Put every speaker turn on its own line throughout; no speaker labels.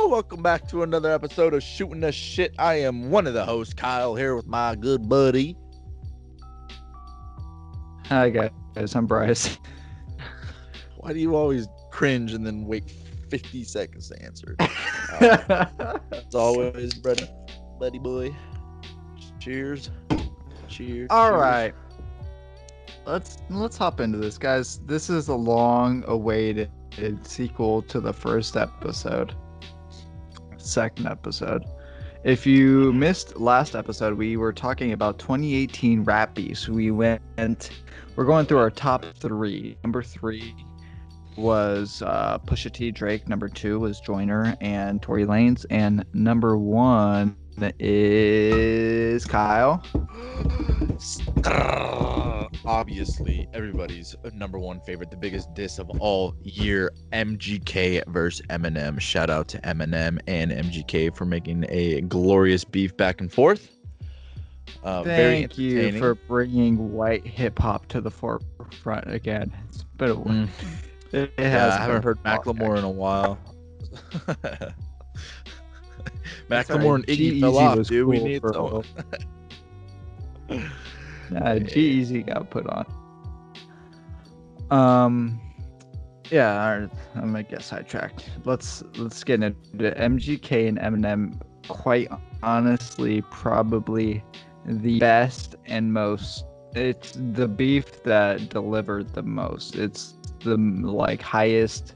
Welcome back to another episode of Shooting the Shit. I am one of the hosts, Kyle, here with my good buddy.
Hi guys, I'm Bryce.
Why do you always cringe and then wait 50 seconds to answer? As always, buddy boy. Cheers. Cheers.
All
cheers.
right, let's hop into this, guys. This is a long-awaited sequel to the second episode. If you missed last episode, we were talking about 2018 rap beefs. We're going through our top three. Number 3 was Pusha T, Drake. Number 2 was Joyner and Tory Lanez, and number 1 is Kyle.
Obviously, everybody's number one favorite, the biggest diss of all year, MGK versus Eminem. Shout out to Eminem and MGK for making a glorious beef back and forth.
Thank you for bringing white hip hop to the forefront again. It's been a while. It has.
I haven't heard Macklemore in a while. Macklemore and Iggy fell off, dude.
Cool,
we need
bro.
some.
Nah, G-Eazy got put on. Yeah, I'm gonna get sidetracked. Let's get into MGK and Eminem. Quite honestly, probably the best and most. It's the beef that delivered the most. It's the highest.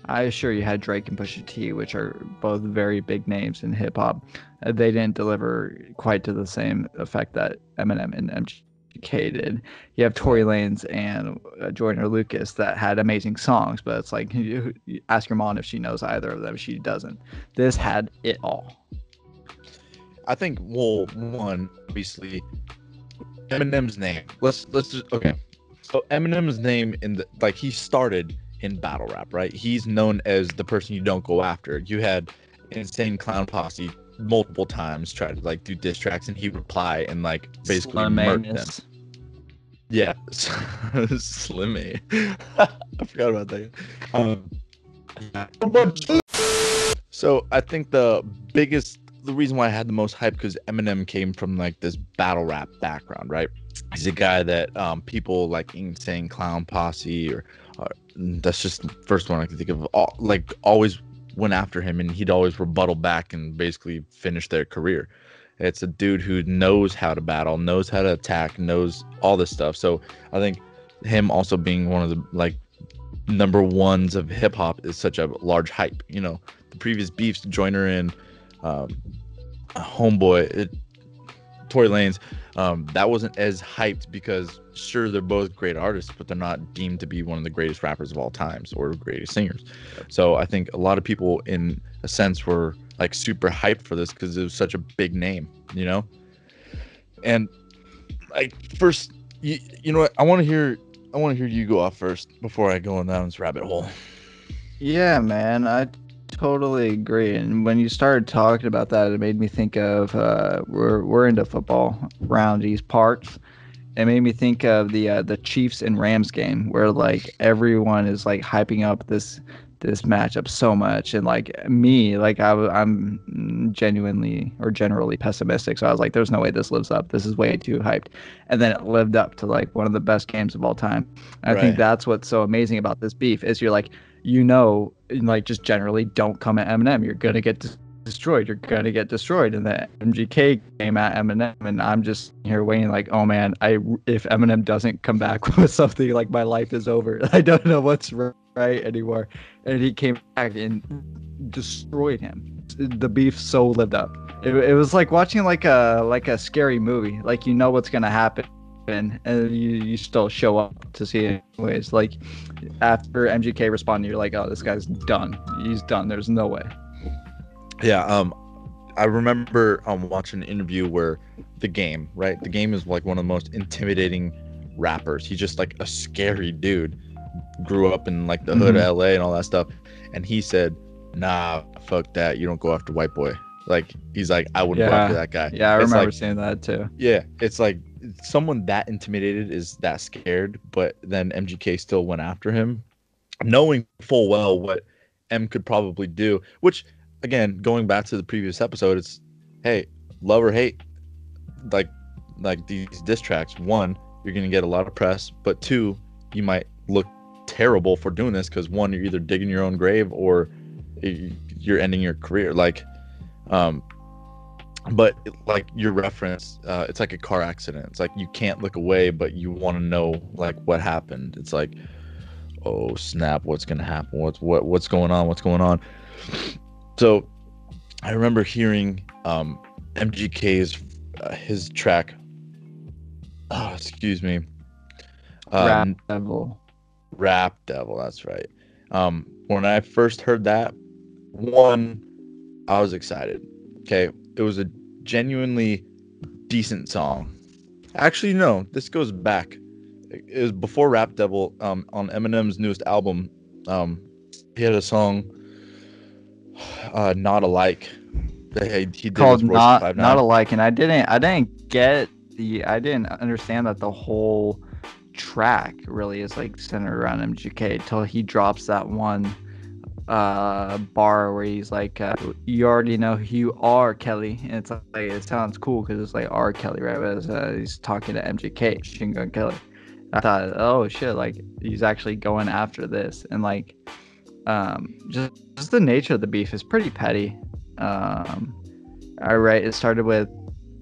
I assure you had Drake and Pusha T, which are both very big names in hip hop. They didn't deliver quite to the same effect that Eminem and MGK did. You have Tory Lanez and Joyner Lucas that had amazing songs, but it's like, you ask your mom if she knows either of them. She doesn't. This had it all.
I think, well, one, obviously, Eminem's name. Let's just, okay. So Eminem's name he started in battle rap, right? He's known as the person you don't go after. You had Insane Clown Posse multiple times try to do diss tracks, and he would reply and basically murk them. Yeah, Slim A. I forgot about that. So I think the reason why I had the most hype, because Eminem came from this battle rap background, right? He's a guy that people like Insane Clown Posse or that's just the first one I can think of. Always went after him, and he'd always rebuttal back and basically finish their career. It's a dude who knows how to battle, knows how to attack, knows all this stuff. So I think him also being one of the number ones of hip hop is such a large hype. You know, the previous beefs, Joyner and Homeboy, Tory Lanez, that wasn't as hyped because sure, they're both great artists, but they're not deemed to be one of the greatest rappers of all times or greatest singers. So I think a lot of people, in a sense, were super hyped for this because it was such a big name, you know. And first, you know what? I want to hear you go off first before I go down this rabbit hole.
Yeah, man, I totally agree. And when you started talking about that, it made me think of we're into football around these parts. It made me think of the Chiefs and Rams game where everyone is hyping up this matchup so much, and I'm genuinely or generally pessimistic, so I was like, there's no way this lives up. This is way too hyped. And then it lived up to one of the best games of all time. And I think that's what's so amazing about this beef is you're just generally don't come at Eminem. You're gonna get destroyed. You're gonna get destroyed. And the MGK came at Eminem, and I'm just here waiting oh man, if Eminem doesn't come back with something, my life is over. I don't know what's right anymore. And he came back and destroyed him. The beef so lived up. It was like watching a scary movie. You know what's gonna happen, and you still show up to see it anyways. After MGK responded, you're oh, this guy's done. He's done. There's no way.
Yeah, I remember watching an interview where The Game is one of the most intimidating rappers. He's just a scary dude. Grew up in the hood of LA and all that stuff, and he said, nah, fuck that, you don't go after white boy. He's I wouldn't go after that guy.
Yeah, I remember saying that too.
Yeah, it's someone that intimidated is that scared, but then MGK still went after him, knowing full well what M could probably do. Which, again, going back to the previous episode, it's, hey, love or hate, like these diss tracks. One, you're gonna get a lot of press, but two, you might look terrible for doing this because one, you're either digging your own grave or you're ending your career. But like your reference, it's like a car accident. It's like you can't look away, but you want to know like what happened. It's like, oh snap, what's gonna happen? What's going on? What's going on? So I remember hearing MGK's his track. Oh, excuse me.
Rap Devil.
Rap Devil. That's right. When I first heard that, one, I was excited. Okay, it was a genuinely decent song. Actually, no, this goes back. It was before Rap Devil. On Eminem's newest album, he had a song, "Not Alike." He did
called
with
Not
5'9".
Alike, and I didn't understand that the whole track really is like centered around MGK till he drops that one bar where he's like, you already know who you are, Kelly, and it's like, it sounds cool because it's like R. Kelly, right? But he's talking to MGK, Machine Gun Kelly. I thought, oh shit, like he's actually going after this, and like just the nature of the beef is pretty petty. It started with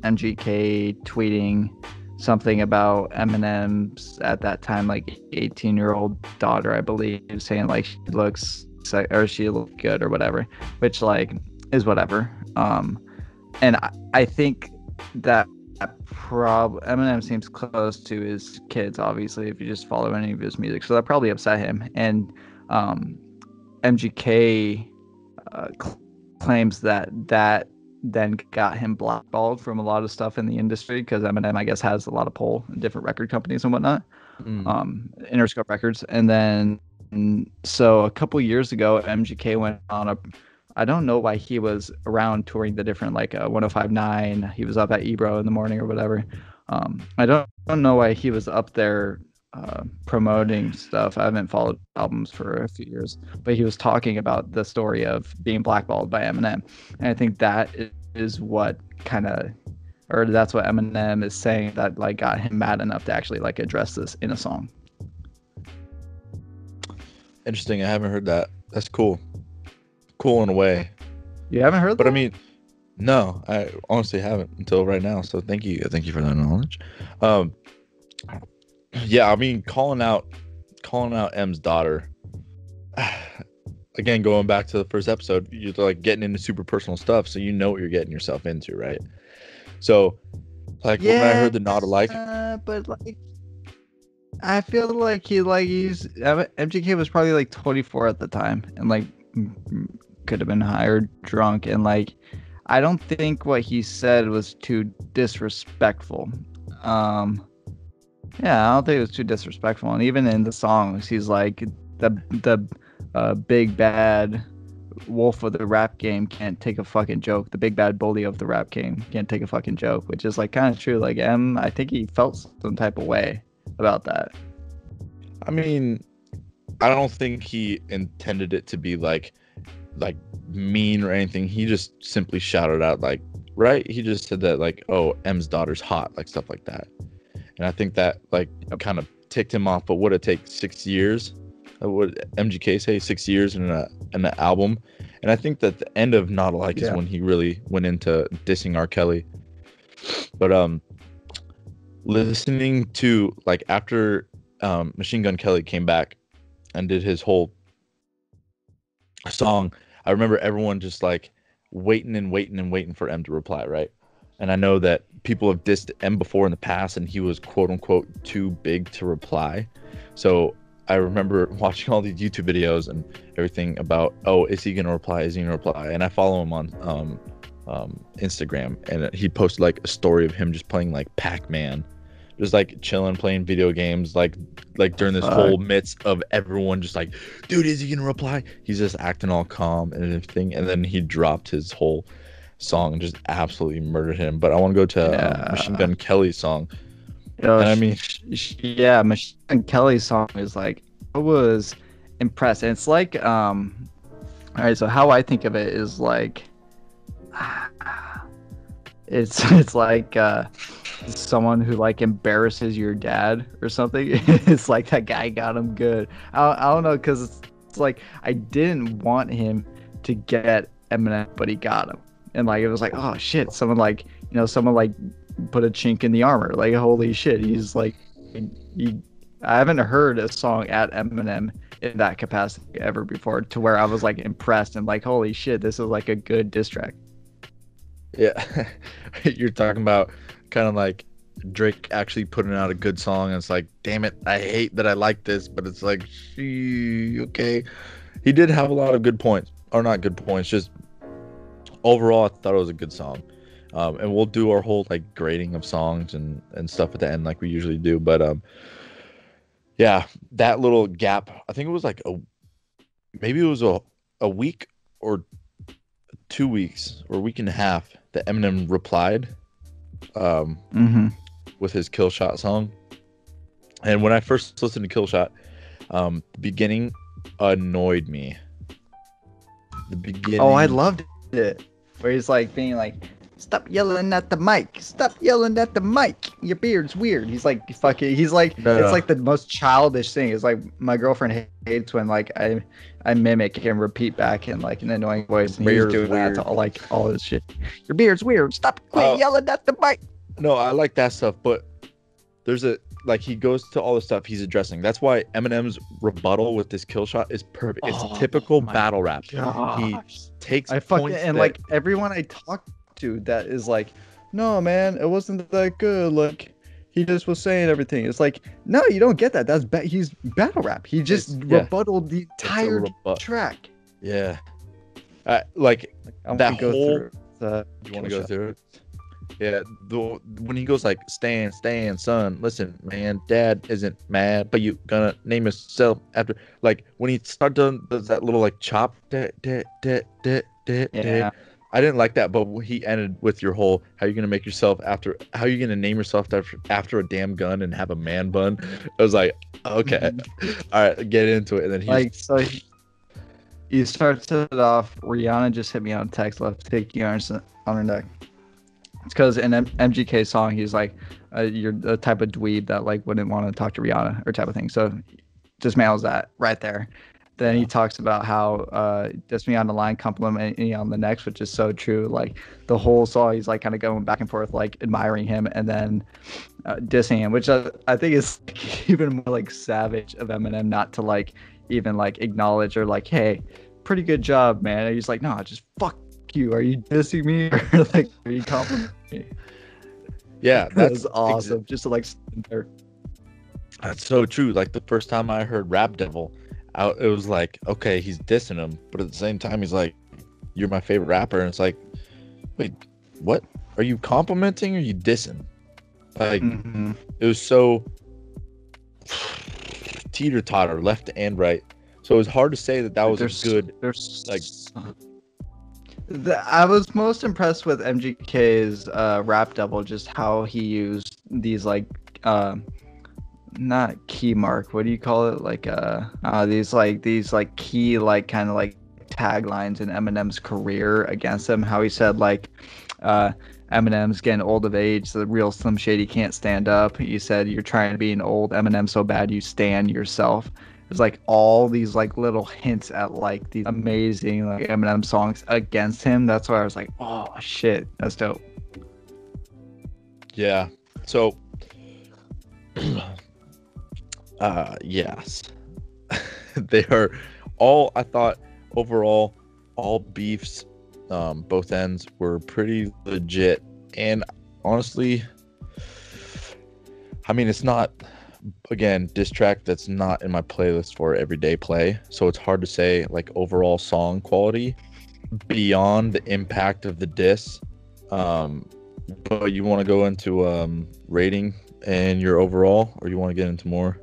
MGK tweeting something about Eminem's at that time like 18-year-old daughter, I believe, saying like she looks or she looked good or whatever, which like is whatever. And I think that Eminem seems close to his kids, obviously, if you just follow any of his music, so that probably upset him. And MGK claims that then got him blackballed from a lot of stuff in the industry because Eminem, I guess, has a lot of pull in different record companies and whatnot, Interscope Records. And then so a couple years ago, MGK went on I don't know why he was around touring the different like 105.9. He was up at Ebro in the morning or whatever. I don't know why he was up there promoting stuff. I haven't followed albums for a few years, but he was talking about the story of being blackballed by Eminem, and I think that is what that's what Eminem is saying that like got him mad enough to actually like address this in a song.
Interesting. I haven't heard that. That's cool in a way.
You haven't heard
but
that?
I mean, no, I honestly haven't until right now, so thank you for that knowledge. Yeah, I mean, calling out M's daughter. Again, going back to the first episode, you're like getting into super personal stuff, so you know what you're getting yourself into, right? So, like, when I heard the Not Alike,
but like, I feel like MGK was probably like 24 at the time, and like could have been higher drunk, and like, I don't think what he said was too disrespectful. Yeah, I don't think it was too disrespectful. And even in the songs, he's like, the big bad wolf of the rap game can't take a fucking joke. The big bad bully of the rap game can't take a fucking joke, which is like kind of true. Like I think he felt some type of way about that.
I mean, I don't think he intended it to be like mean or anything. He just simply shouted out like, right? He just said that like, oh, M's daughter's hot, like stuff like that. And I think that like kind of ticked him off. But would it take 6 years? Would MGK say 6 years in an album? And I think that the end of Not Alike is when he really went into dissing R. Kelly. But listening to like after Machine Gun Kelly came back and did his whole song, I remember everyone just like waiting for M to reply, right? And I know that people have dissed M before in the past, and he was quote unquote too big to reply. So I remember watching all these YouTube videos and everything about, oh, is he gonna reply? Is he gonna reply? And I follow him on Instagram, and he posted like a story of him just playing like Pac-Man, just like chilling, playing video games, like during this whole midst of everyone just like, dude, is he gonna reply? He's just acting all calm and everything, and then he dropped his whole song and just absolutely murdered him. But I want to go to Machine Gun Kelly's song. And I mean,
yeah, Machine Kelly's song is like, I was impressed. And it's like, all right, so how I think of it is like, it's like someone who like embarrasses your dad or something. It's like that guy got him good. I don't know, because it's like I didn't want him to get Eminem, but he got him, and like it was like, oh shit, someone like put a chink in the armor. Like holy shit, he's like, I haven't heard a song at Eminem in that capacity ever before, to where I was like impressed and like, holy shit, this is like a good diss track.
Yeah, you're talking about kind of like Drake actually putting out a good song, and it's like, damn it, I hate that I like this, but it's like, okay. He did have a lot of good points, or not good points, just overall, I thought it was a good song. And we'll do our whole like grading of songs and stuff at the end, like we usually do. But yeah, that little gap, I think it was like maybe it was a week or 2 weeks or a week and a half that Eminem replied with his Kill Shot song. And when I first listened to Kill Shot, the beginning annoyed me. The beginning.
Oh, I loved it. Where he's like being like, stop yelling at the mic. Stop yelling at the mic. Your beard's weird. He's like, fucking, he's like, it's like the most childish thing. It's like my girlfriend hates when like I mimic and repeat back in like an annoying voice, and he's doing that to all his shit. Your beard's weird. Stop yelling at the mic.
No, I like that stuff, but there's he goes to all the stuff he's addressing. That's why Eminem's rebuttal with this Kill Shot is perfect. It's typical battle rap.
Gosh.
He takes
points and like everyone I talk to that is like, no man, it wasn't that good. Like he just was saying everything. It's like, no, you don't get that. That's he's battle rap. He just rebutted the entire track.
Yeah. Like that whole. You want to go through it? Yeah, when he goes like, stand, son, listen, man, dad isn't mad, but you gonna name yourself after, like, when he started doing that little like chop, yeah. I didn't like that, but he ended with your whole, how you gonna name yourself after a damn gun and have a man bun. I was like, okay, all right, get into it. And then
he starts it off, Rihanna just hit me on text, left take you on her neck. It's because in MGK's song, he's like, you're the type of dweeb that like wouldn't want to talk to Rihanna or type of thing. So dismantles that right there. Then he talks about how diss me on the line, compliment me on the next, which is so true. Like the whole song, he's like kind of going back and forth, like admiring him and then dissing him, which I think is even more like savage of Eminem not to like even like acknowledge or like, hey, pretty good job, man. And he's like, no, just fuck you. Are you dissing me or like are you complimenting me?
Yeah,
that's awesome. Just to like stand there.
That's so true. Like the first time I heard Rap Devil, it was like, okay, he's dissing him, but at the same time he's like, you're my favorite rapper, and it's like, wait, what? Are you complimenting or are you dissing? Like it was so teeter-totter, left and right. So it was hard to say that was a good like.
I was most impressed with MGK's Rap Devil, just how he used these like not key mark, what do you call it, like these key like kind of like taglines in Eminem's career against him. How he said like Eminem's getting old of age, the real Slim Shady can't stand up. He said you're trying to be an old Eminem so bad you stand yourself. It's like all these like little hints at like these amazing like Eminem songs against him. That's why I was like, oh shit, that's dope.
Yeah. So yes. They are all, I thought overall, all beefs, both ends were pretty legit. And honestly, I mean, it's not, again, diss track that's not in my playlist for everyday play, so it's hard to say like overall song quality beyond the impact of the diss. But you want to go into rating and your overall, or you want to get into more?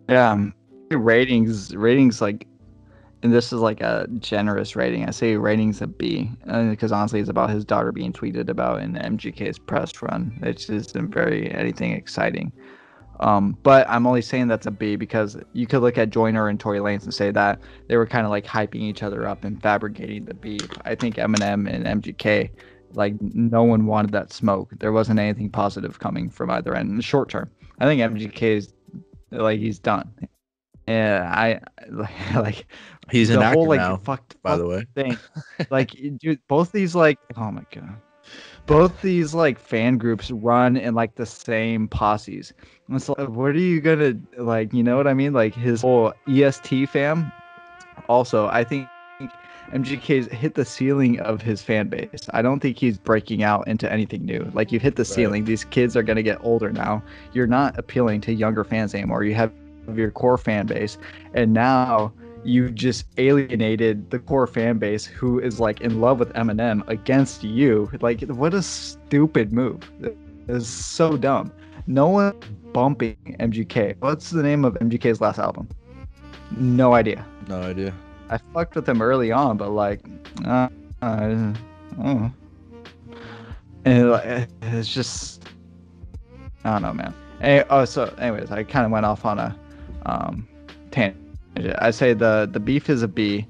Yeah, ratings like and this is like a generous rating. I say rating's a B, because honestly, it's about his daughter being tweeted about in MGK's press run. It just isn't very anything exciting. But I'm only saying that's a B because you could look at Joyner and Tory Lanez and say that they were kind of like hyping each other up and fabricating the beef. I think Eminem and MGK, like no one wanted that smoke. There wasn't anything positive coming from either end in the short term. I think MGK is like he's done. And I like
he's
the
an
whole
actor
like
now, by the way.
thing. Like, dude, both these like, oh my god, both these like fan groups run in like the same posses. It's like, what are you gonna like? You know what I mean? Like his whole EST fam. Also, I think MGK's hit the ceiling of his fan base. I don't think he's breaking out into anything new. Like you've hit the ceiling. These kids are gonna get older now. You're not appealing to younger fans anymore. You have your core fan base, and now you just alienated the core fan base who is like in love with Eminem against you. Like, what a stupid move. It is so dumb. No one bumping MGK. What's the name of MGK's last album? No idea.
No idea.
I fucked with him early on, but like, and it's just, I don't know, man. So anyways, I kind of went off on a tangent. I say the beef is a B.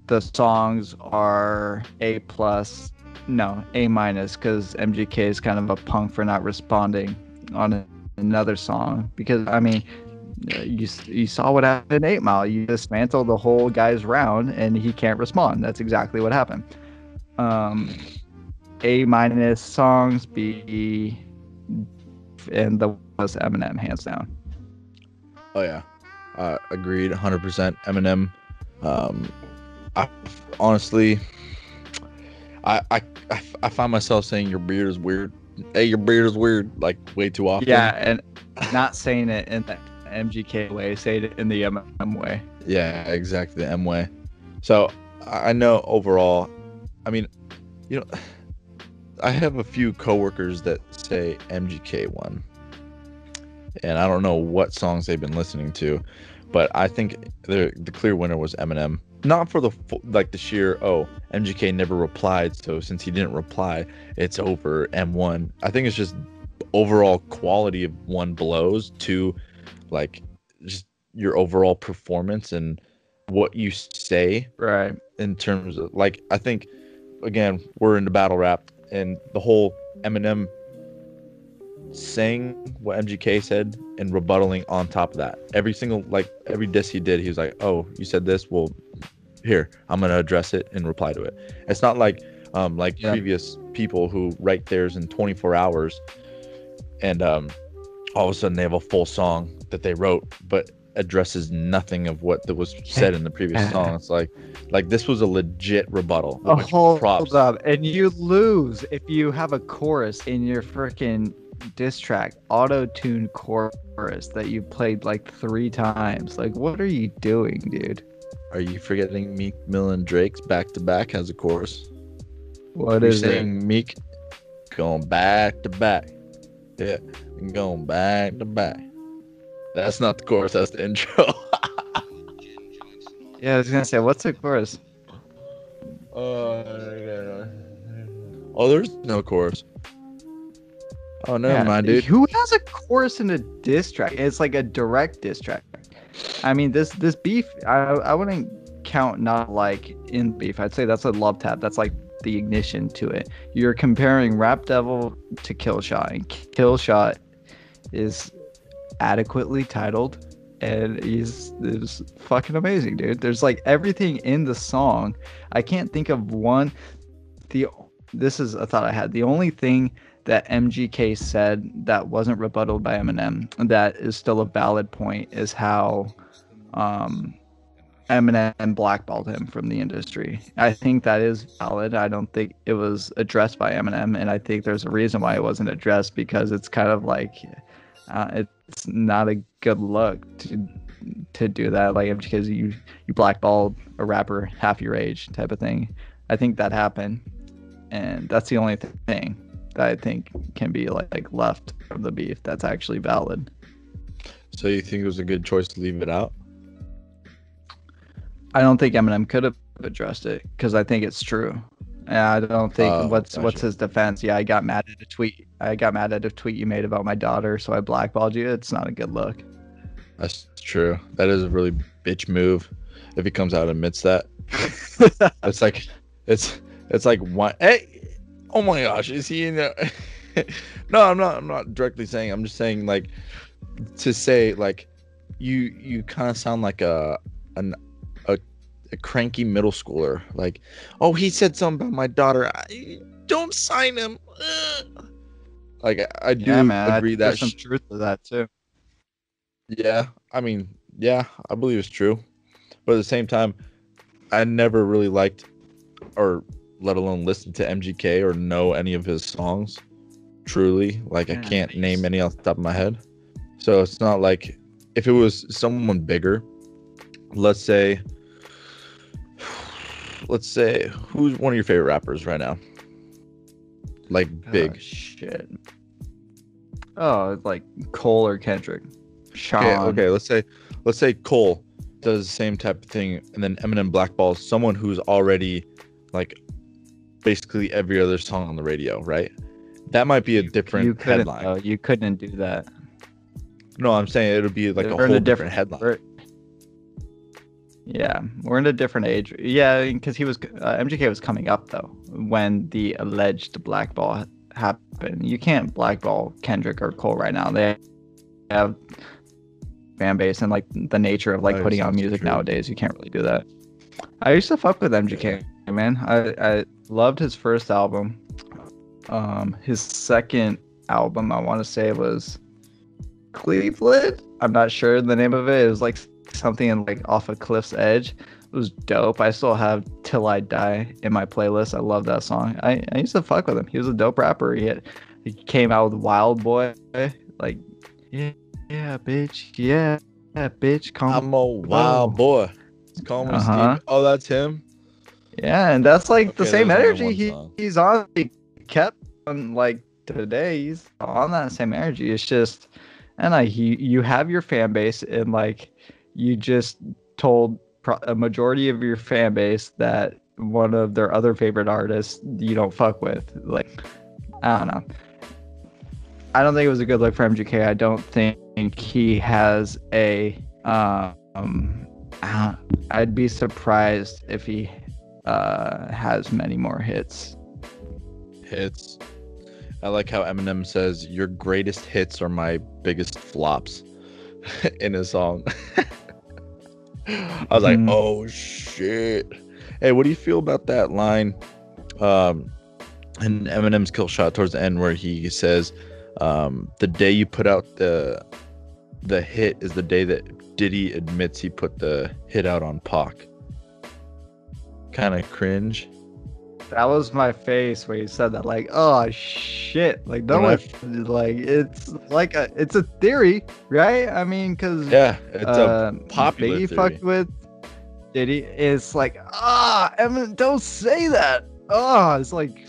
The songs are A plus, no, A minus, because MGK is kind of a punk for not responding on another song. Because I mean, you saw what happened in 8 Mile. You dismantle the whole guy's round, and he can't respond. That's exactly what happened. A minus songs, B, and the was Eminem hands down.
Oh yeah. Agreed, 100%. Eminem. I honestly, I find myself saying your beard is weird. Hey, your beard is weird, like way too often.
Yeah, and not saying it in the MGK way, say it in the MM way.
Yeah, exactly, the M way. So I know overall, I mean, you know, I have a few coworkers that say MGK won. And I don't know what songs they've been listening to, but I think the clear winner was Eminem. Not for the sheer MGK never replied, so since he didn't reply, it's over. M1. I think it's just overall quality of one blows, two, like just your overall performance and what you say.
Right.
In terms of like, I think again we're into battle rap and the whole Eminem saying what MGK said and rebuttaling on top of that. Every diss he did, he was like, "Oh, you said this. Well, here, I'm gonna address it and reply to it." It's not like previous people who write theirs in 24 hours, and all of a sudden they have a full song that they wrote, but addresses nothing of what was said in the previous song. It's like this was a legit rebuttal.
Hold up, and you lose if you have a chorus in your freaking diss track, auto-tune chorus that you played like 3 times. Like, what are you doing, dude?
Are you forgetting Meek Mill and Drake's back to back has a chorus?
What is
saying? Meek going back to back, yeah, going back to back. That's not the chorus. That's the intro.
Yeah, I was gonna say, what's the chorus?
There's no chorus. Oh, never mind, dude.
Who has a chorus in a diss track? It's like a direct diss track. I mean, this beef, I wouldn't count not like in beef. I'd say that's a love tap. That's like the ignition to it. You're comparing Rap Devil to Killshot, and Killshot is adequately titled, and is fucking amazing, dude. There's like everything in the song. I can't think of one. This is a thought I had. The only thing that MGK said that wasn't rebutted by Eminem that is still a valid point is how Eminem blackballed him from the industry. I think that is valid. I don't think it was addressed by Eminem, and I think there's a reason why it wasn't addressed, because it's kind of like it's not a good look to do that, like, because you blackballed a rapper half your age type of thing. I think that happened, and that's the only thing that I think can be like left from the beef that's actually valid.
So you think it was a good choice to leave it out?
I don't think Eminem could have addressed it because I think it's true. Yeah, I don't think
Oh,
what's
gotcha.
his defense? Yeah, I got mad at a tweet. I got mad at a tweet you made about my daughter, so I blackballed you. It's not a good look.
That's true. That is a really bitch move. If he comes out and admits that, it's like, it's it's like one. Hey, oh my gosh, is he in there? No, I'm not. I'm not directly saying. I'm just saying like to say like you kind of sound like an a, a cranky middle schooler. Like, oh, he said something about my daughter. Don't sign him. Like I
Yeah,
do
man, I
agree
think
that.
there's some truth to that too.
Yeah, I mean, yeah, I believe it's true. But at the same time, I never really liked or let alone listen to MGK or know any of his songs. Truly, like I
Yeah,
can't name any off the top of my head. So it's not like if it was someone bigger, let's say who's one of your favorite rappers right now? Like big.
shit. Oh, it's like Cole or Kendrick,
Okay,
Sean.
okay, let's say Cole does the same type of thing and then Eminem blackballs someone who's already like basically every other song on the radio, right? That might be a
You
different
couldn't
headline.
though. You couldn't do that.
No, I'm saying it'll be like a
We're in
whole
a
different
different.
headline.
Yeah, we're in a different age. Yeah, because he was MGK was coming up though when the alleged blackball happened. You can't blackball Kendrick or Cole right now. They have fan base and like the nature of like
That is
putting out
also
music
true.
nowadays. You can't really do that. I used to fuck with
Yeah.
MGK, man. I loved his first album. His second album, I want to say was Cleveland. I'm not sure the name of it. It was like something in like off a cliff's edge. It was dope. I still have Till I Die in my playlist. I love that song. I used to fuck with him. He was a dope rapper. He came out with Wild Boy. Like, yeah, yeah, bitch. Yeah, yeah, bitch. Call me
I'm a
Bo.
wild boy. Just call me
Uh-huh.
Steve. Oh, that's him.
Yeah, and that's like the
Okay,
same
there's only
energy
one song.
he's on. He kept on like today. He's on that same energy. It's just, and like you have your fan base, and like you just told a majority of your fan base that one of their other favorite artists you don't fuck with. Like, I don't know. I don't think it was a good look for MGK. I don't think he has a I'd be surprised if he has many more hits.
Hits. I like how Eminem says your greatest hits are my biggest flops in his song. I was like, oh shit. Hey, what do you feel about that line in Eminem's Kill Shot towards the end where he says, the day you put out the hit is the day that Diddy admits he put the hit out on Pac. Kind of cringe.
That was my face when you said that. Like, oh shit! Like, no one, like, it's a theory, right? I mean, because
yeah, it's a popular
Biggie
theory.
fucked with Diddy. It's like, Eminem, don't say that. Oh, it's like,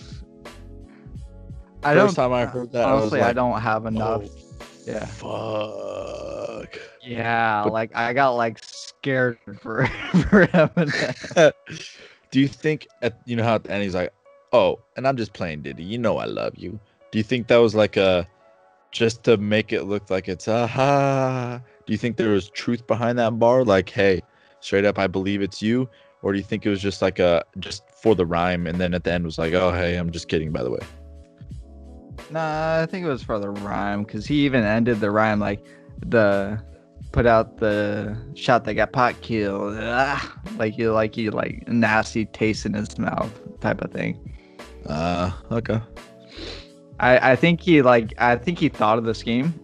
First time I heard that,
honestly,
I was like,
I don't have enough.
Oh,
Yeah.
fuck.
Yeah,
But
like I got like scared for for Eminem.
do you think you know how at the end he's like, oh, and I'm just playing Diddy. You know I love you. Do you think that was like a just to make it look like it's aha? Do you think there was truth behind that bar? Like, hey, straight up, I believe it's you, or do you think it was just like a just for the rhyme, and then at the end was like, oh, hey, I'm just kidding, by the way.
Nah, I think it was for the rhyme because he even ended the rhyme like the put out the shot that got pot killed. Like you like nasty taste in his mouth type of thing.
Okay.
I think he thought of the scheme.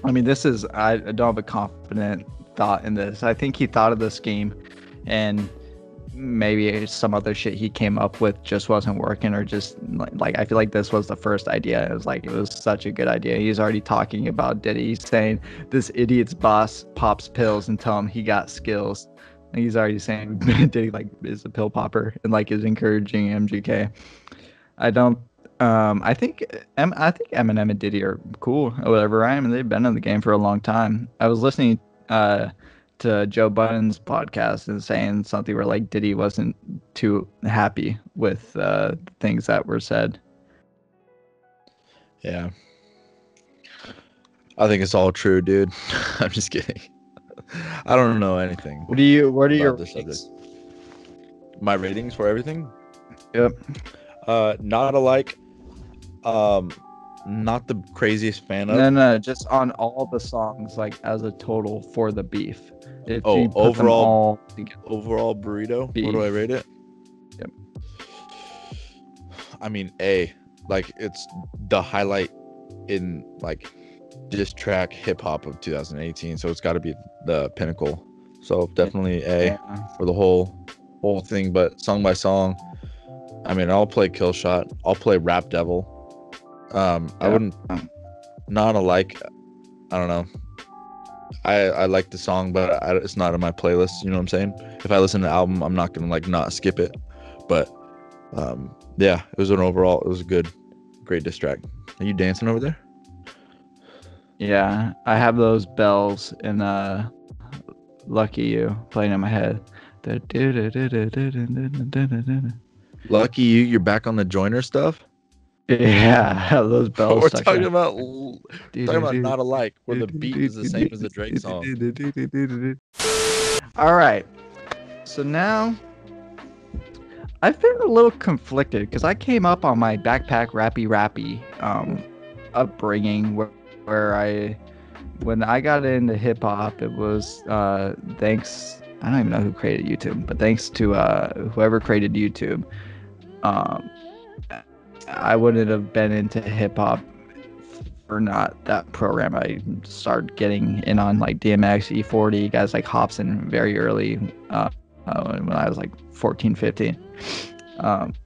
I mean, I don't have a confident thought in this. I think he thought of the scheme, and maybe some other shit he came up with just wasn't working, or just like I feel like this was the first idea. It was such a good idea. He's already talking about Diddy. He's saying this idiot's boss pops pills and tell him he got skills. And he's already saying Diddy like is a pill popper and like is encouraging MGK. I don't. I think Eminem and Diddy are cool or whatever. I mean, they've been in the game for a long time. I was listening to Joe Budden's podcast and saying something where like Diddy wasn't too happy with things that were said.
Yeah. I think it's all true, dude. I'm just kidding. I don't know anything.
What are your
ratings? My ratings for everything?
Yep.
Not alike. Not the craziest fan of.
No, just on all the songs, like as a total for the beef.
If you put overall burrito. Beef. What do I rate it?
Yep.
I mean, A. Like, it's the highlight in like diss track hip hop of 2018, so it's got to be the pinnacle. So definitely A for the whole thing. But song by song, I mean, I'll play Kill Shot. I'll play Rap Devil. I wouldn't not alike. I don't know. I like the song, but it's not in my playlist. You know what I'm saying? If I listen to the album, I'm not gonna like not skip it. But yeah, it was a great diss track. Are you dancing over there?
Yeah, I have those bells in Lucky You playing in my head.
Lucky You, you're back on the Joyner stuff?
Yeah, those bells.
We're talking about not alike, where the beat is the same as the Drake song.
All right, so now I've been a little conflicted because I came up on my backpack rappy upbringing where when I got into hip hop, it was thanks. I don't even know who created YouTube, but thanks to whoever created YouTube. I wouldn't have been into hip hop for not that program. I started getting in on like DMX, E40, guys like Hobson very early when I was like 14, 15.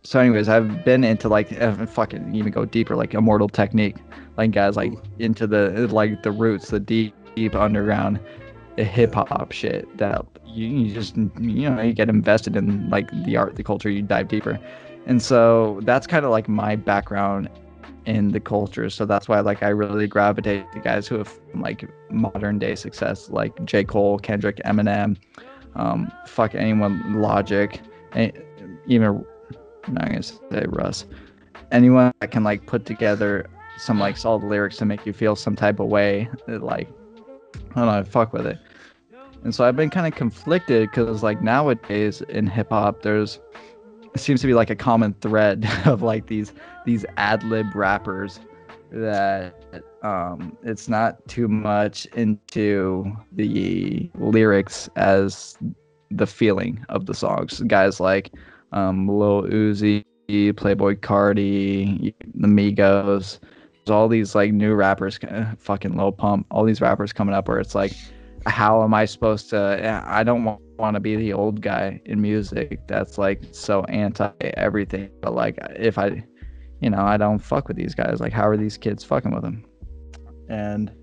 So anyways, I've been into like fucking even go deeper, like Immortal Technique, like guys like into the like the roots, the deep underground hip hop shit that you just you get invested in, like the art, the culture, you dive deeper. And so that's kind of like my background in the culture. So that's why like I really gravitate to guys who have like modern day success, like J. Cole, Kendrick, Eminem, fuck anyone, Logic, even I'm not gonna say Russ. Anyone that can like put together some like solid lyrics to make you feel some type of way, like I don't know, fuck with it. And so I've been kind of conflicted because like nowadays in hip hop it seems to be like a common thread of like these ad-lib rappers that it's not too much into the lyrics as the feeling of the songs. Guys like Lil Uzi, Playboy Cardi, the Migos, there's all these like new rappers, fucking Lil Pump, all these rappers coming up where it's like, how am I supposed to? I don't want to be the old guy in music that's like so anti everything. But like, if I don't fuck with these guys, like, how are these kids fucking with them? And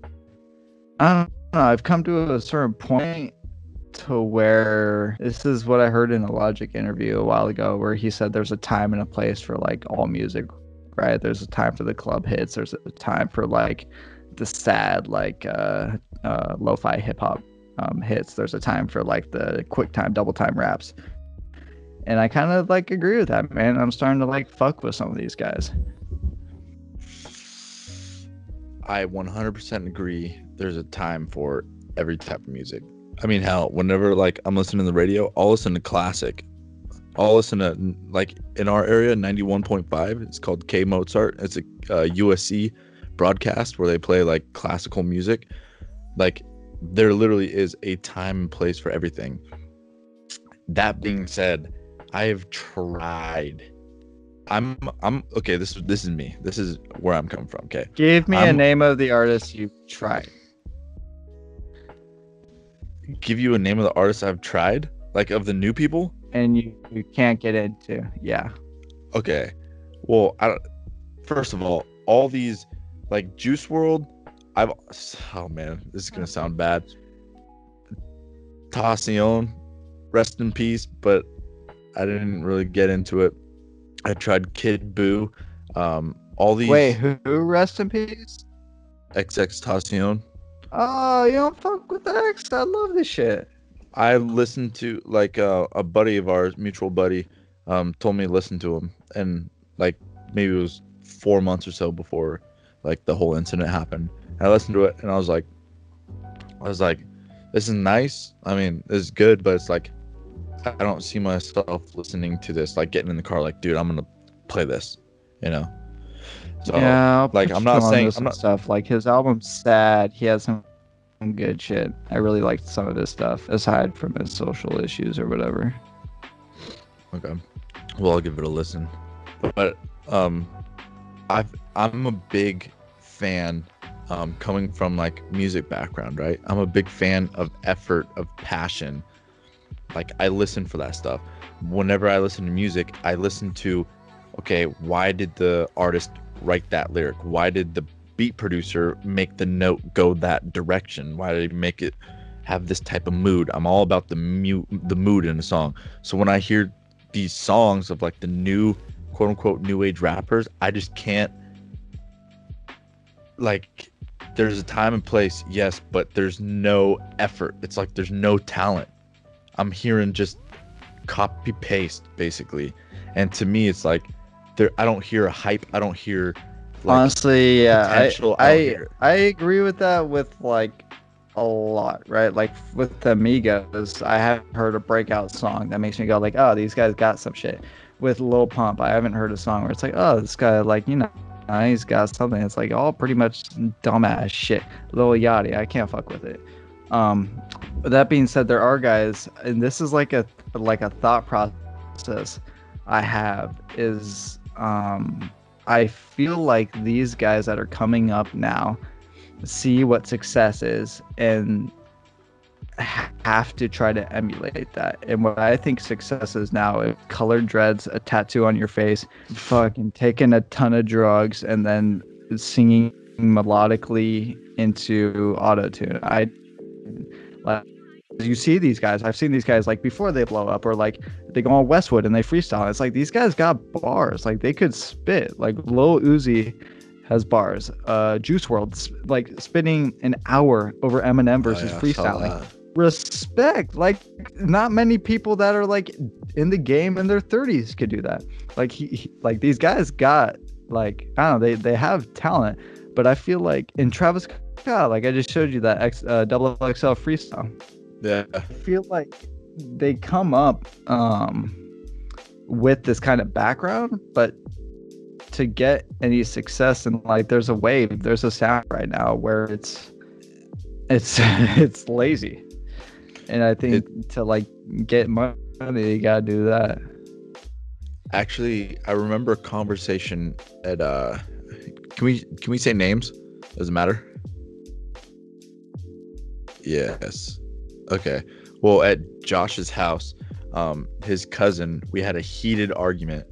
I don't know. I've come to a certain point to where this is what I heard in a Logic interview a while ago, where he said there's a time and a place for like all music, right? There's a time for the club hits. There's a time for like the sad, like lo-fi hip-hop hits. There's a time for like the quick time, double time raps, and I kind of like agree with that, man. I'm starting to like fuck with some of these guys.
I 100% agree. There's a time for every type of music. I mean, hell, whenever like I'm listening to the radio, I'll listen to classic. I'll listen to like in our area 91.5. It's called K Mozart. It's a USC broadcast where they play like classical music. Like, there literally is a time and place for everything. That being said, I have tried. I'm okay. This is me. This is where I'm coming from. Okay.
Give me a name of the artist you've tried.
Give you a name of the artist I've tried, like of the new people.
And you can't get into. Yeah.
Okay. Well, first of all these like Juice WRLD. Oh man, this is gonna sound bad. Tacion, rest in peace, but I didn't really get into it. I tried Kid Buu. All these.
Wait, who rest in peace?
XX Tacion.
Oh, you don't fuck with X? I love this shit.
I listened to like a buddy of ours, mutual buddy, told me to listen to him, and like maybe it was 4 months or so before like the whole incident happened. I listened to it and I was like, this is nice. I mean, this is good, but it's like I don't see myself listening to this. Like getting in the car, like, dude, I'm gonna play this, you know. So
Yeah, I'll
like,
put
I'm
you
not
on
saying
this
I'm
and
not
stuff. Like his album's sad. He has some good shit. I really liked some of his stuff, aside from his social issues or whatever.
okay. Well, I'll give it a listen. But um, I'm a big fan, coming from like music background, right? I'm a big fan of effort, of passion. Like I listen for that stuff. Whenever I listen to music, I listen to, okay, why did the artist write that lyric? Why did the beat producer make the note go that direction? Why did he make it have this type of mood? I'm all about the mood in a song. So when I hear these songs of like the new quote unquote new age rappers, I just can't, like, there's a time and place, yes, but there's no effort. It's like there's no talent. I'm hearing just copy paste basically. And to me it's like there, I don't hear a hype, I don't hear like
Honestly, yeah,
potential, I don't hear it.
I agree with that with like a lot, right? Like with the Migos, I haven't heard a breakout song that makes me go like, oh, these guys got some shit. With Lil Pump, I haven't heard a song where it's like, oh, this guy, like, you know, he's got something. It's like all pretty much dumbass shit. Lil Yachty, I can't fuck with it. But that being said, there are guys, and this is like a thought process I have is I feel like these guys that are coming up now see what success is and have to try to emulate that. And what I think success is now is colored dreads, a tattoo on your face, fucking taking a ton of drugs, and then singing melodically into auto-tune. I like, you see these guys. I've seen these guys like before they blow up, or like they go on Westwood and they freestyle. It's like these guys got bars. Like they could spit. Like Lil Uzi has bars. Juice WRLD like spitting an hour over Eminem versus freestyling. Respect. Like not many people that are like in the game in their 30s could do that. Like he like these guys got like, I don't know, they have talent, but I feel like in Travis Scott, like I just showed you that double XL freestyle.
Yeah,
I feel like they come up with this kind of background, but to get any success, and like there's a wave, there's a sound right now where it's it's lazy, and I think to like get money, you gotta do that.
Actually, I remember a conversation at can we say names? Does it matter? Yes. Okay. Well, at Josh's house, his cousin, we had a heated argument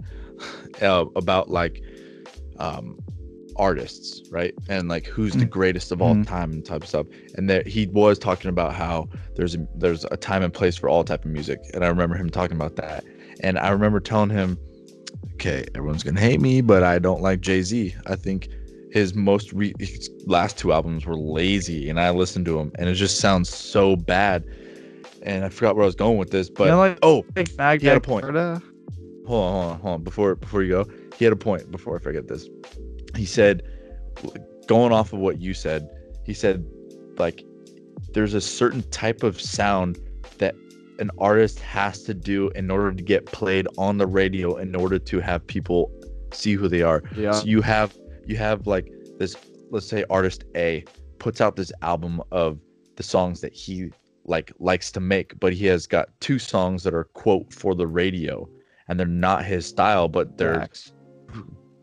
about like artists, right? And like who's the greatest of all time and type of stuff. And there he was talking about how there's a time and place for all type of music. And I remember him talking about that. And I remember telling him, okay, everyone's gonna hate me, but I don't like Jay-Z. I think his his last two albums were lazy, and I listened to them, and it just sounds so bad. And I forgot where I was going with this, but he had a point. Hold on. Before you go, he had a point. Before I forget this, he said, going off of what you said, he said, like, there's a certain type of sound that an artist has to do in order to get played on the radio, in order to have people see who they are. Yeah. So you have like this, let's say artist A puts out this album of the songs that he likes to make, but he has got two songs that are quote for the radio, and they're not his style, but they're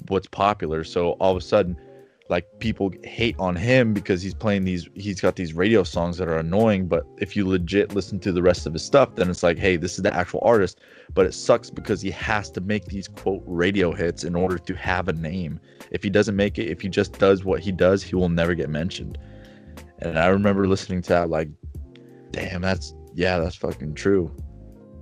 what's popular. So all of a sudden, like, people hate on him because he's got these radio songs that are annoying. But if you legit listen to the rest of his stuff, then it's like, hey, this is the actual artist. But it sucks because he has to make these quote radio hits in order to have a name. If he doesn't make it, if he just does what he does, he will never get mentioned. And I remember listening to that like, damn, that's fucking true.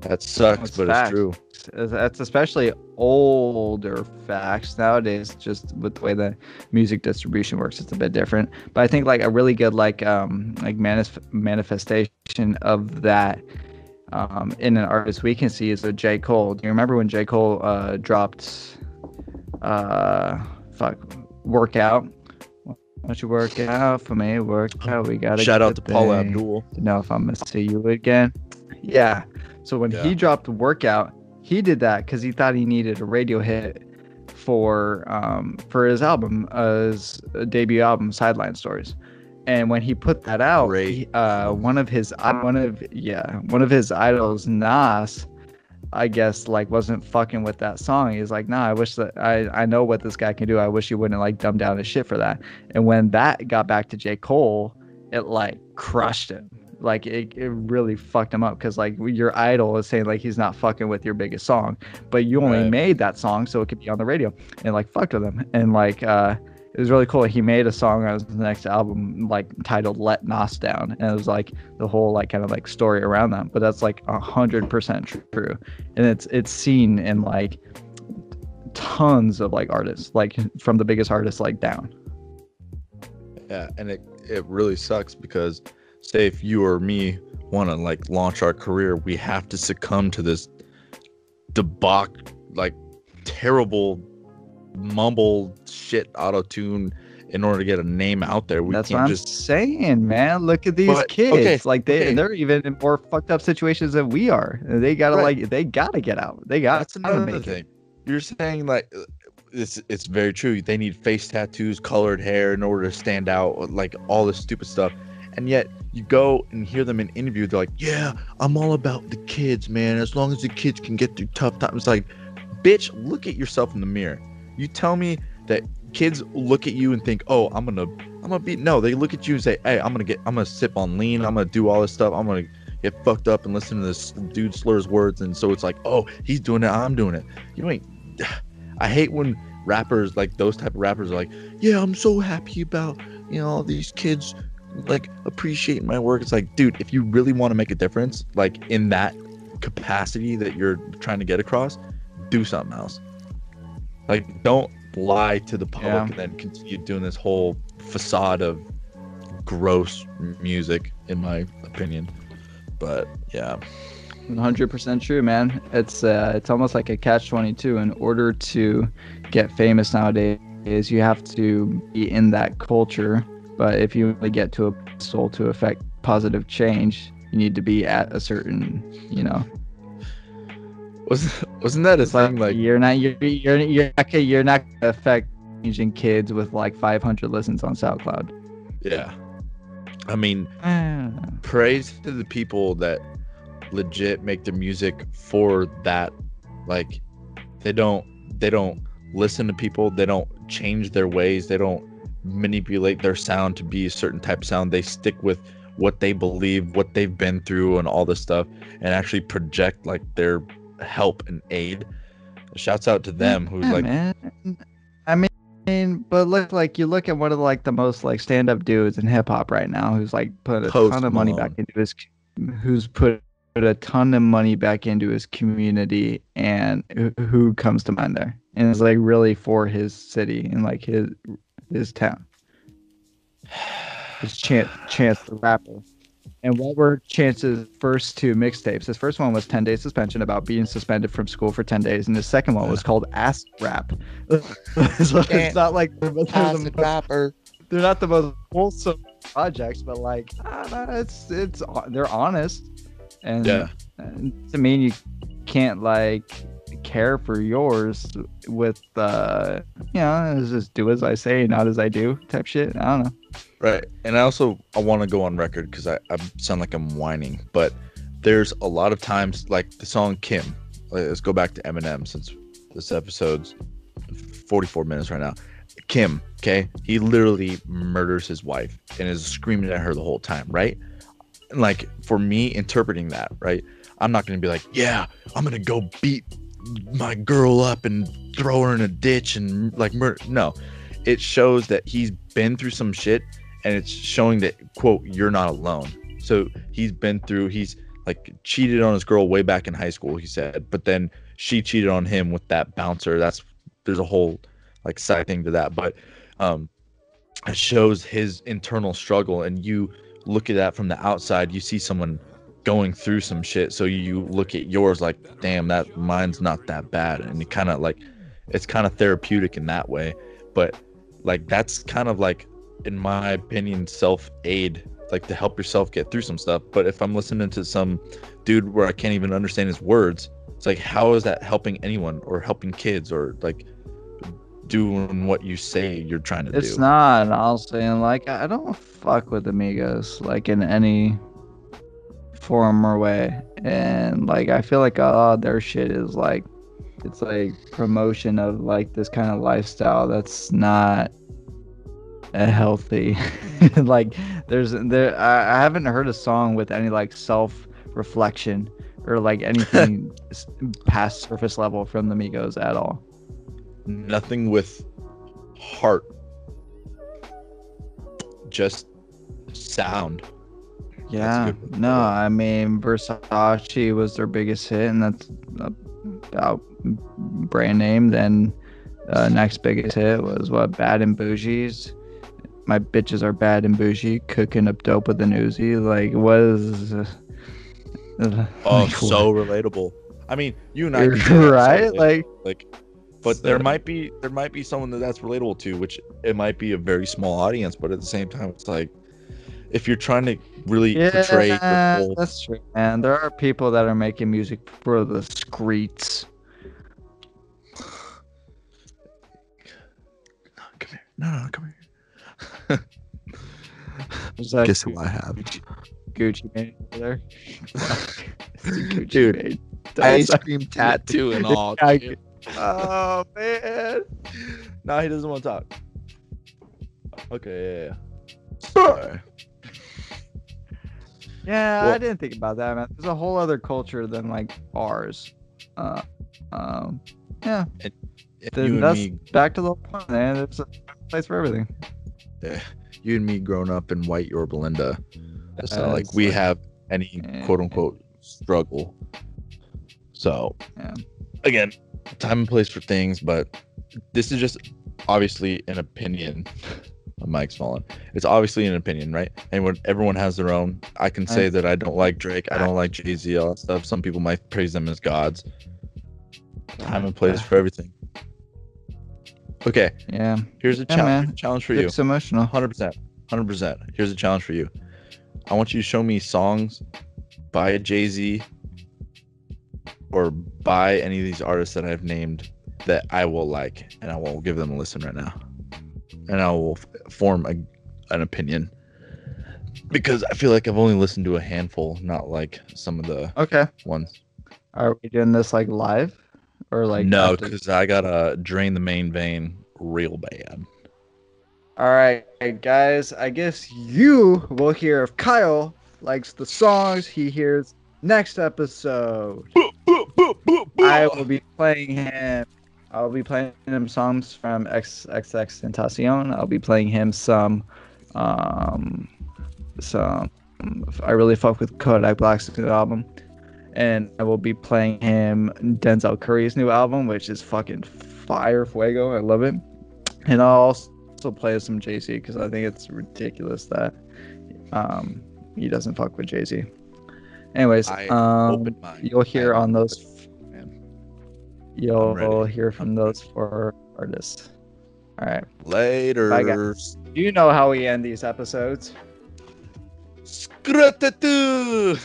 That sucks, but it's true.
That's especially older facts. Nowadays, just with the way the music distribution works, it's a bit different. But I think like a really good manifestation of that in an artist we can see is a J. Cole. Do you remember when J. Cole dropped fuck Workout? Why don't you work out for me? Work out. We gotta
shout out to
thing.
Paula Abdul.
To know if I'm gonna see you again. Yeah. So when he dropped Workout, he did that because he thought he needed a radio hit for his album, his debut album, Sideline Stories. And when he put that out, one of his idols, Nas, I guess, like, wasn't fucking with that song. He's like, nah, I wish that I know what this guy can do. I wish he wouldn't like dumb down his shit for that. And when that got back to J. Cole, it like crushed him. Like it really fucked him up because like your idol is saying like he's not fucking with your biggest song, but you only made that song so it could be on the radio, and like fucked with him. And like it was really cool. He made a song on his next album like titled "Let Nas Down," and it was like the whole like kind of like story around that. But that's like 100% true, and it's seen in like tons of like artists, like from the biggest artists like down.
Yeah, and it really sucks because say if you or me want to like launch our career, we have to succumb to this debauch, like terrible mumble shit auto-tune in order to get a name out there.
That's what I'm saying, man. Look at these kids. Like they're even in more fucked up situations than we are. They gotta they gotta get out. That's another thing.
You're saying like it's very true. They need face tattoos, colored hair in order to stand out, like all this stupid stuff. And yet you go and hear them in interviews, they're like, yeah, I'm all about the kids, man. As long as the kids can get through tough times. It's like, bitch, look at yourself in the mirror. You tell me that kids look at you and think, oh, I'm gonna be, no, they look at you and say, hey, I'm gonna sip on lean, I'm gonna do all this stuff, I'm gonna get fucked up and listen to this dude slur his words. And so it's like, oh, he's doing it, I'm doing it. You ain't. I hate when rappers, like those type of rappers, are like, yeah, I'm so happy about, you know, these kids like appreciating my work. It's like, dude, if you really want to make a difference, like in that capacity that you're trying to get across, do something else. Like, don't lie to the public and then continue doing this whole facade of gross music, in my opinion. But yeah,
100% true, man. It's almost like a catch-22. In order to get famous nowadays, you have to be in that culture. But if you really get to a soul to affect positive change, you need to be at a certain, you know.
Wasn't that a thing? Like
you're not gonna affect changing kids with like 500 listens on SoundCloud.
Yeah, I mean, praise to the people that legit make their music for that. Like, they don't listen to people. They don't change their ways. They don't manipulate their sound to be a certain type of sound. They stick with what they believe, what they've been through, and all this stuff, and actually project like their help and aid. Shouts out to them who like,
man. I mean, but you look at one of like the most like stand-up dudes in hip-hop right now, who's like put a ton of money back into his, who's put a ton of money back into his community, and who comes to mind there, and it's like really for his city and like his town. It's Chance the Rapper. And what were Chance's first two mixtapes? His first one was 10 Day Suspension, about being suspended from school for 10 days. And his second one was called Acid Rap. So it's not like
Acid Rapper.
They're not the most wholesome projects, but like, they're honest. And to me, you can't like care for yours with just do as I say, not as I do type shit. I don't know.
Right. And I want to go on record because I sound like I'm whining, but there's a lot of times like the song Kim. Let's go back to Eminem since this episode's 44 minutes right now. Kim, okay? He literally murders his wife and is screaming at her the whole time, right? And like, for me interpreting that, right? I'm not going to be like, yeah, I'm going to go beat my girl up and throw her in a ditch and like murder. No, it shows that he's been through some shit, and it's showing that, quote, you're not alone. So he's like cheated on his girl way back in high school, he said, but then she cheated on him with that bouncer. There's a whole like side thing to that, but it shows his internal struggle, and you look at that from the outside, you see someone going through some shit, so you look at yours like, damn, that mine's not that bad, and it kind of like, it's kind of therapeutic in that way. But like that's kind of like, in my opinion, self-aid, like to help yourself get through some stuff. But if I'm listening to some dude where I can't even understand his words, it's like, how is that helping anyone or helping kids or like doing what you say you're trying to do?
It's not, honestly. And like, I don't fuck with Amigos like in any form or way. And like, I feel like their shit is like, it's like promotion of like this kind of lifestyle that's not healthy. Like, I haven't heard a song with any like self reflection or like anything past surface level from the Migos at all.
Nothing with heart, just sound.
Yeah, no, I mean, Versace was their biggest hit, and that's about brand name. Then next biggest hit was what, Bad and Bougie's. My bitches are bad and bougie, cooking up dope with an Uzi. Like, was
so relatable. I mean, you and I can
right? Like,
but so, there might be someone that's relatable to, which it might be a very small audience, but at the same time, it's like, if you're trying to really portray your whole...
That's true, man. There are people that are making music for the streets.
Come here. No, come here.
Guess
who I have?
Gucci Mane over there.
Gucci dude, Mane. Ice cream tattoo and all. Oh, man. No, he doesn't want to talk. Okay, yeah. Sorry.
Yeah, well, I didn't think about that, man. There's a whole other culture than like ours. Yeah. That's back to the point, man. There's a place for everything.
Yeah. You and me growing up in white Yorba Linda, it's not like we have any quote unquote struggle. So, yeah. Again, time and place for things, but this is just obviously an opinion. Mike's falling. It's obviously an opinion, right? And everyone has their own. I can say that I don't like Drake. I don't like Jay-Z, all that stuff. Some people might praise them as gods. Time and place for everything. Okay.
Yeah.
Here's a challenge for you.
It's emotional.
100%. 100%. Here's a challenge for you. I want you to show me songs by Jay-Z or by any of these artists that I've named that I will like, and I will give them a listen right now. And I will form an opinion, because I feel like I've only listened to a handful, not like some of the ones.
Are we doing this like live or like?
No, because I gotta drain the main vein real bad.
All right, guys. I guess you will hear if Kyle likes the songs he hears next episode. I will be playing him. I'll be playing him songs from XXXTentacion. I'll be playing him some. I really fuck with Kodak Black's new album, and I will be playing him Denzel Curry's new album, which is fucking fire, fuego. I love it. And I'll also play some Jay-Z, because I think it's ridiculous that he doesn't fuck with Jay-Z. Anyways, you'll hear on those. You'll hear from those 4 artists. All right.
Later.
Bye, guys. You know how we end these episodes.
Skratatu.